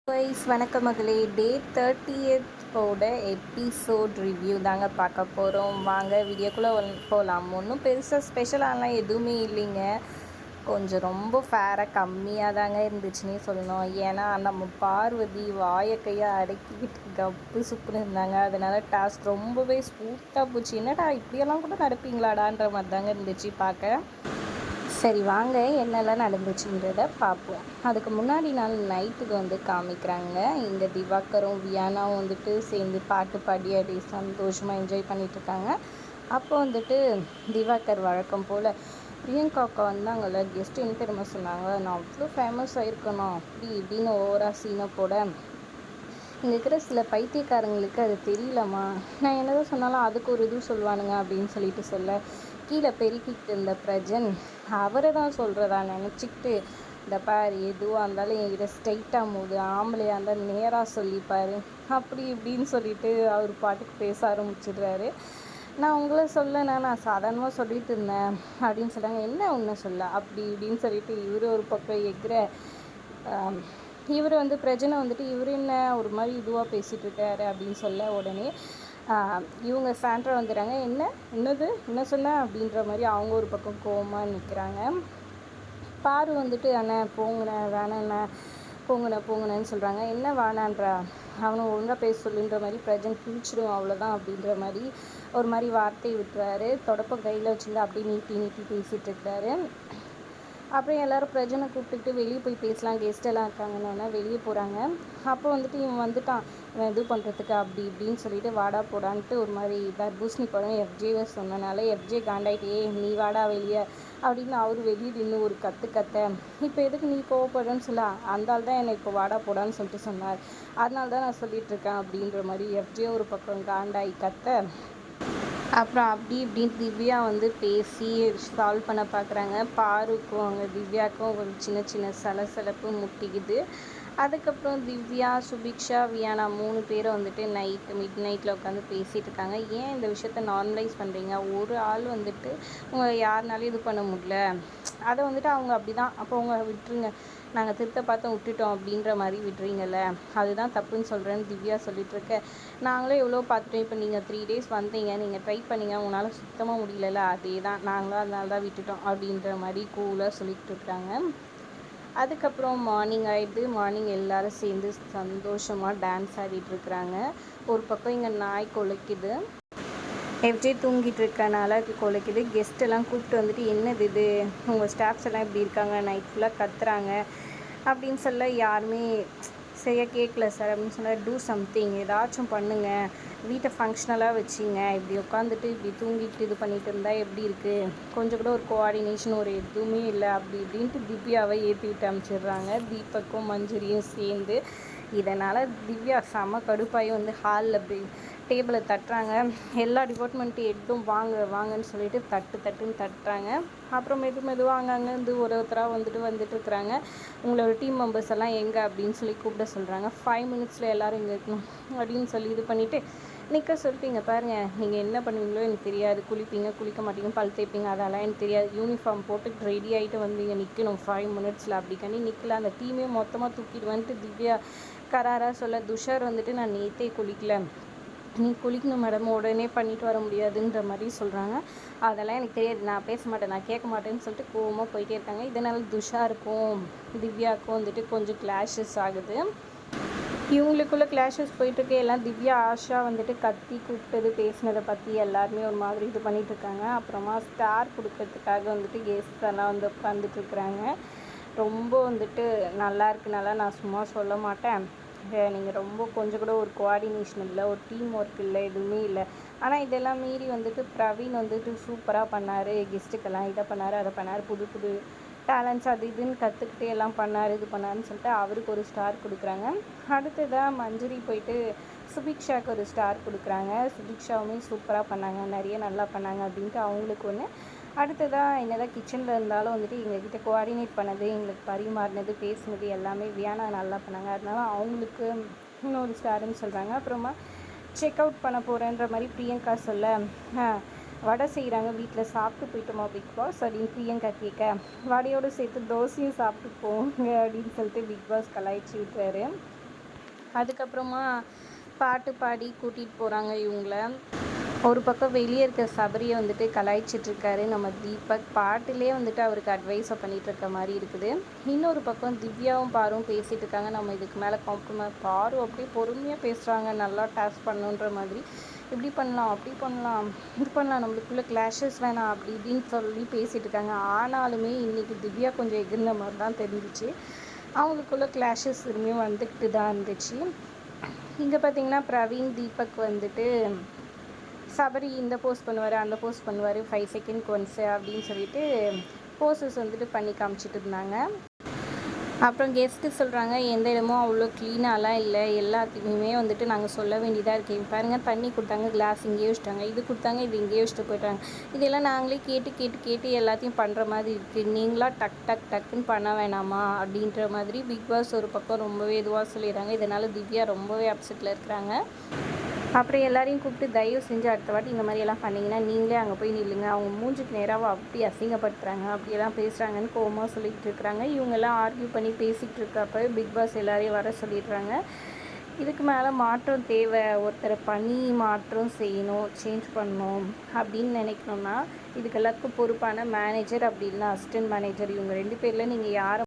வணக்கம் மகளே. டே 30th episode review தாங்க பார்க்க போகிறோம். வாங்க வீடியோக்குள்ளே போகலாம். ஒன்றும் பெருசாக ஸ்பெஷலாலாம் எதுவுமே இல்லைங்க. கொஞ்சம் ரொம்ப ஃபேராக கம்மியாக தாங்க இருந்துச்சுன்னே சொல்லணும். ஏன்னா நம்ம பார்வதி வாயக்கையை அடக்கிக்கிட்டு கப்பு சுப்புன்னு இருந்தாங்க. அதனால் டாஸ்க் ரொம்பவே ஸ்மூத்தாக போச்சு. என்னடா இப்படியெல்லாம் கூட நடப்பீங்களாடான்ற மாதிரி தாங்க இருந்துச்சு பார்க்க. சரி வாங்க என்னெல்லாம் நடந்துச்சுன்றத பார்ப்போம். அதுக்கு முன்னாடி நாள் நைட்டுக்கு காமிக்கிறாங்க. இங்கே திவாகரும் வியானாவும் சேர்ந்து பாட்டு பாடி அப்படி சந்தோஷமாக என்ஜாய் பண்ணிகிட்ருக்காங்க. அப்போ திவாகர் வழக்கம் போல் பிரியங்காக்கா வந்தாங்கள்ல கெஸ்ட்டு என்ன தெரியுமா சொன்னாங்க, நான் அவ்வளோ ஃபேமஸ் ஆகிருக்கணும் அப்படி இப்படின்னு ஓவராக சீனை போட, இங்கே இருக்கிற சில பைத்தியக்காரங்களுக்கு அது தெரியலம்மா, நான் என்னதான் சொன்னாலும் அதுக்கு ஒரு இது சொல்லுவானுங்க அப்படின்னு சொல்லிட்டு சொல்ல, கீழே பெருக்கிட்டு இருந்த பிரஜன் அவரை தான் சொல்கிறதா நினச்சிக்கிட்டு, இந்த பார் எதுவாக இருந்தாலும் என்கிட்ட ஸ்ட்ரைட்டாக போகுது, ஆம்பளையாக இருந்தால் நேராக சொல்லிப்பார் அப்படி இப்படின்னு சொல்லிட்டு அவர் பாட்டுக்கு பேச ஆரம்பிச்சிடுறாரு. நான் உங்களை சொல்லண்ணா, நான் சாதாரணமாக சொல்லிட்டு இருந்தேன் அப்படின்னு சொல்கிறாங்க. என்ன ஒன்று சொல்ல அப்படி இப்படின்னு சொல்லிட்டு இவர் ஒரு பக்கம் எகிற, இவர் பிரஜனை இவர் என்ன ஒரு மாதிரி இதுவாக பேசிகிட்டு இருக்காரு அப்படின்னு சொல்ல, உடனே இவங்க சாண்ட்ரா வந்துடுறாங்க. என்ன சொன்ன அப்படின்ற மாதிரி அவங்க ஒரு பக்கம் கோவமாக நிற்கிறாங்க. பாரு அண்ணே போங்கண்ணே வேணாண்ணே போங்கண்ணேன்னு சொல்கிறாங்க. என்ன வேணான்றா, அவனை ஒழுங்காக பேச சொல்லுன்ற மாதிரி பிரஜன் பிடிச்சிடும் அவ்வளோதான் அப்படின்ற மாதிரி ஒரு மாதிரி வார்த்தையை விட்டுறாரு. தொடப்ப கையில் வச்சுருந்து அப்படியே நீட்டி பேசிகிட்டு இருக்கிறாரு. அப்புறம் எல்லோரும் பிரஜனை கூப்பிட்டுக்கிட்டு வெளியே போய் பேசலாம், கெஸ்ட்டெல்லாம் இருக்காங்கன்னு வெளியே போகிறாங்க. அப்போ இவன் வந்துட்டான், இவன் இது பண்ணுறதுக்கு அப்படி இப்படின்னு சொல்லிட்டு வாடா போடான்ட்டு ஒரு மாதிரி தர்பூசணி பழம் எஃப்ஜேவை சொன்னனால எஃப்ஜே காண்டாயிட்டே நீ வாடா வெளியே அப்படின்னு அவர் வெளியே நின்று ஒரு கற்ற, இப்போ எதுக்கு நீ கோவப்படுறேன்னு சொல்ல, அந்த ஆள் தான் என்னை இப்போ வாடா போடான்னு சொல்லிட்டு சொன்னார், அதனால தான் நான் சொல்லிகிட்ருக்கேன் அப்படின்ற மாதிரி எஃப்ஜே ஒரு பக்கம் காண்டாயி கத்த. அப்புறம் அப்படி இப்படின்னு திவ்யா பேசி சால்வ் பண்ண பார்க்குறாங்க. பாருக்கும் அங்கே திவ்யாவுக்கும் ஒரு சின்ன சலசலப்பு முட்டிக்குது. அதுக்கப்புறம் திவ்யா, சுபிக்ஷா, வியானா 3 பேரும் மிட் நைட்டில் உட்காந்து பேசிகிட்டு இருக்காங்க. ஏன் இந்த விஷயத்த நார்மலைஸ் பண்ணுறீங்க, ஒரு ஆள் உங்களை யாருனாலும் இது பண்ண முடியல, அதை அவங்க அப்படி தான், அப்போ உங்களை விட்டுருங்க, நாங்கள் திருத்த பார்த்து விட்டுட்டோம் அப்படின்ற மாதிரி விட்டுறீங்கல்ல, அதுதான் தப்புன்னு சொல்கிறேன்னு திவ்யா சொல்லிகிட்ருக்க. நாங்களும் எவ்வளோ பார்த்துட்டோம், இப்போ நீங்கள் 3 days வந்தீங்க, நீங்கள் ட்ரை பண்ணீங்க, உங்களால் சுத்தமாக முடியல, அதே தான் நாங்களும் அதனால தான் விட்டுட்டோம் அப்படின்ற மாதிரி கூலாக சொல்லிகிட்டு இருக்காங்க. அதுக்கப்புறம் மார்னிங் ஆகிடுது. மார்னிங் எல்லோரும் சேர்ந்து சந்தோஷமாக டான்ஸ் ஆடிட்டுருக்குறாங்க. ஒரு பக்கம் இங்கே நாய் கொலைக்குது, எஃப்ஜே தூங்கிட்டு இருக்கனால கொலைக்குது. கெஸ்ட்டெல்லாம் கூப்பிட்டு என்னது இது, உங்கள் ஸ்டாஃப்ஸ் எல்லாம் இப்படி இருக்காங்க, நைட் ஃபுல்லாக கத்துறாங்க அப்படின்னு சொல்ல, யாருமே சரியாக கேட்கல சார் அப்படின்னு சொன்னால், டூ சம்திங், ஏதாச்சும் பண்ணுங்கள், வீட்டை ஃபங்க்ஷனலாக வச்சிங்க, இப்படி உட்காந்துட்டு இப்படி தூங்கிட்டு இது பண்ணிகிட்டு இருந்தால் எப்படி இருக்குது, கொஞ்சம் கூட ஒரு கோஆர்டினேஷன் ஒரு எதுவுமே இல்லை அப்படி இப்படின்ட்டு திவ்யாவை ஏற்றி விட்டு அனுப்பிச்சிடுறாங்க. தீபக்கும் மஞ்சரியும் சேர்ந்து. இதனால் திவ்யா செம கடுப்பாகி ஹாலில் அப்படி டேபிளை தட்டுறாங்க. எல்லா டிபார்ட்மெண்ட் ஹெட்டும் வாங்கன்னு சொல்லிட்டு தட்டுன்னு தட்டுறாங்க. அப்புறம் மெதுவாக அங்கங்கே ஒருத்தராக வந்துட்டுருக்குறாங்க. உங்களோட டீம் மெம்பர்ஸ் எல்லாம் எங்கே அப்படின்னு சொல்லி கூப்பிட சொல்கிறாங்க. 5 minutesல எல்லோரும் இங்கே இருக்கணும் அப்படின்னு சொல்லி இது பண்ணிவிட்டு நிற்க சொல்லிட்டீங்க. பாருங்கள், நீங்கள் என்ன பண்ணுவீங்களோ எனக்கு தெரியாது, குளிப்பீங்க குளிக்க மாட்டீங்க, பல் தேய்ப்பீங்க, அதெல்லாம் எனக்கு தெரியாது, யூனிஃபார்ம் போட்டு ரெடி ஆகிட்டு இங்கே நிற்கணும் 5 minutesல அப்படி கண்ணி நிற்கல, அந்த டீமே மொத்தமாக தூக்கிட்டு திவ்யா கராராக சொல்ல, துஷார் நான் நேற்றே குளிக்கல, நீ குளிக்கணும் மேடம், உடனே பண்ணிட்டு வர முடியாதுன்ற மாதிரி சொல்கிறாங்க. அதெல்லாம் எனக்கு தெரியாது, நான் பேச மாட்டேன், நான் கேட்க மாட்டேன்னு சொல்லிட்டு கோவமாக போயிட்டே இருக்காங்க. இதனால் துஷாருக்கும் திவ்யாவுக்கும் கொஞ்சம் கிளாஷஸ் ஆகுது. இவங்களுக்குள்ள கிளாஷஸ் போயிட்டுருக்கு. எல்லாம் திவ்யா ஆஷா கத்தி கூப்பிட்டது பேசினதை பற்றி எல்லாருமே ஒரு மாதிரி இது பண்ணிகிட்ருக்காங்க. அப்புறமா ஸ்டார் கொடுக்கறதுக்காக கெஸ்ட் எல்லாம் உட்காந்துட்ருக்குறாங்க. ரொம்ப நல்லா இருக்குனால நான் சும்மா சொல்ல மாட்டேன், நீங்கள் ரொம்ப கொஞ்சம் கூட ஒரு கோஆர்டினேஷன் இல்லை, ஒரு டீம் ஒர்க் இல்லை, எதுவுமே இல்லை. ஆனால் இதெல்லாம் மீறி பிரவீன் சூப்பராக பண்ணார், கெஸ்ட்டுக்கெல்லாம் இதை பண்ணார் அதை பண்ணார், புது டேலண்ட்ஸ் அது இதுன்னு கற்றுக்கிட்டு எல்லாம் பண்ணார் இது பண்ணாருன்னு சொல்லிட்டு அவருக்கு ஒரு ஸ்டார் கொடுக்குறாங்க. அடுத்ததாக மஞ்சரி போயிட்டு சுபிக்ஷாவுக்கு ஒரு ஸ்டார் கொடுக்குறாங்க. சுபிக்ஷாவுமே சூப்பராக பண்ணாங்க, நிறைய நல்லா பண்ணாங்க அப்படின்ட்டு அவங்களுக்கு ஒன்று. அடுத்ததாக என்னதான் கிச்சனில் இருந்தாலும் எங்கள்கிட்ட கோஆர்டினேட் பண்ணது, எங்களுக்கு பரிமாறினது, பேசுனது எல்லாமே வியானா நல்லா பண்ணாங்க, அதனால அவங்களுக்கு இன்னொரு ஸ்டாருன்னு சொல்கிறாங்க. அப்புறமா செக் அவுட் பண்ண போகிறேன்ற மாதிரி பிரியங்கா சொல்ல, வடை செய்கிறாங்க வீட்டில், சாப்பிட்டு போயிட்டோமா பிக் பாஸ் அப்படின்னு பிரியங்கா கேட்க, வடையோடு சேர்த்து தோசையும் சாப்பிட்டு போங்க அப்படின்னு சொல்லிட்டு பிக் பாஸ் கலாய்ச்சி விட்டுறாரு. அதுக்கப்புறமா பாட்டு பாடி கூட்டிகிட்டு போகிறாங்க இவங்கள. ஒரு பக்கம் வெளியே இருக்க சபரியை வந்துட்டு கலாய்ச்சிட்ருக்காரு நம்ம தீபக். பாட்டிலே வந்துட்டு அவருக்கு அட்வைஸை பண்ணிகிட்ருக்க மாதிரி இருக்குது. இன்னொரு பக்கம் திவ்யாவும் பாரும் பேசிகிட்டு இருக்காங்க. நம்ம இதுக்கு மேலே காம்ப்ரமைஸ். பாரு அப்படியே பொறுமையாக பேசுகிறாங்க, நல்லா டாஸ்க் பண்ணுன்ற மாதிரி. இப்படி பண்ணலாம், அப்படி பண்ணலாம், இது பண்ணலாம், நம்மளுக்குள்ளே கிளாஷஸ் வேணாம், அப்படி இப்படின்னு சொல்லி பேசிகிட்டு இருக்காங்க. ஆனாலுமே இன்றைக்கி திவ்யா கொஞ்சம் எகிர்ந்த மாதிரி தான் தெரிஞ்சிச்சு. அவங்களுக்குள்ள கிளாஷஸ் திரும்பியும் வந்துக்கிட்டு தான் இருந்துச்சு. இங்கே பார்த்திங்கன்னா பிரவீன் தீபக் வந்துட்டு சபரி இந்த போஸ்ட் பண்ணுவார், அந்த போஸ்ட் பண்ணுவார், 5 செகண்ட்க்கு ஒன்ஸு அப்படின்னு சொல்லிட்டு போஸ்டர்ஸ் வந்துட்டு பண்ணி காமிச்சிட்டு இருந்தாங்க. அப்புறம் கெஸ்ட்டு சொல்கிறாங்க, எந்த இடமும் அவ்வளோ க்ளீனாலாம் இல்லை, எல்லாத்தையுமே வந்துட்டு நாங்கள் சொல்ல வேண்டியதாக இருக்குது. பாருங்கள், தண்ணி கொடுத்தாங்க, கிளாஸ் இங்கேயே வச்சுட்டாங்க, இது கொடுத்தாங்க, இது இங்கேயே வச்சுட்டு போயிட்டாங்க. இதெல்லாம் நாங்களே கேட்டு கேட்டு கேட்டு எல்லாத்தையும் பண்ணுற மாதிரி இருக்குது. நீங்களாக டக் டக் டக்குன்னு பண்ண வேணாமா அப்படின்ற மாதிரி பிக் பாஸ் ஒரு பக்கம் ரொம்பவே இதுவாக சொல்லிடுறாங்க. இதனால் திவ்யா ரொம்பவே அப்செட்டில் இருக்கிறாங்க. அப்புறம் எல்லாரையும் கூப்பிட்டு தயவு செஞ்சு அடுத்த வாட்டி இந்த மாதிரியெல்லாம் பண்ணிங்கன்னா நீங்களே அங்கே போய் நில்லுங்க, அவங்க மூஞ்சுக்கு நேராக அப்படி அசிங்கப்படுத்துகிறாங்க, அப்படியெல்லாம் பேசுகிறாங்கன்னு கோவமாக சொல்லிகிட்டு இருக்கிறாங்க. இவங்கெல்லாம் ஆர்கியூ பண்ணி பேசிகிட்டு இருக்கப்போ பிக் பாஸ் எல்லாரையும் வர சொல்லிடுறாங்க. இதுக்கு மேலே மாற்றம் தேவை, ஒருத்தரை பண்ணி மாற்றம் செய்யணும், சேஞ்ச் பண்ணணும் அப்படின்னு நினைக்கணும்னா இதுக்கு எல்லாத்துக்கும் பொறுப்பான மேனேஜர் அப்படி இல்லைனா அசிஸ்டன்ட் மேனேஜர், இவங்க 2 பேரில் நீங்கள் யாரை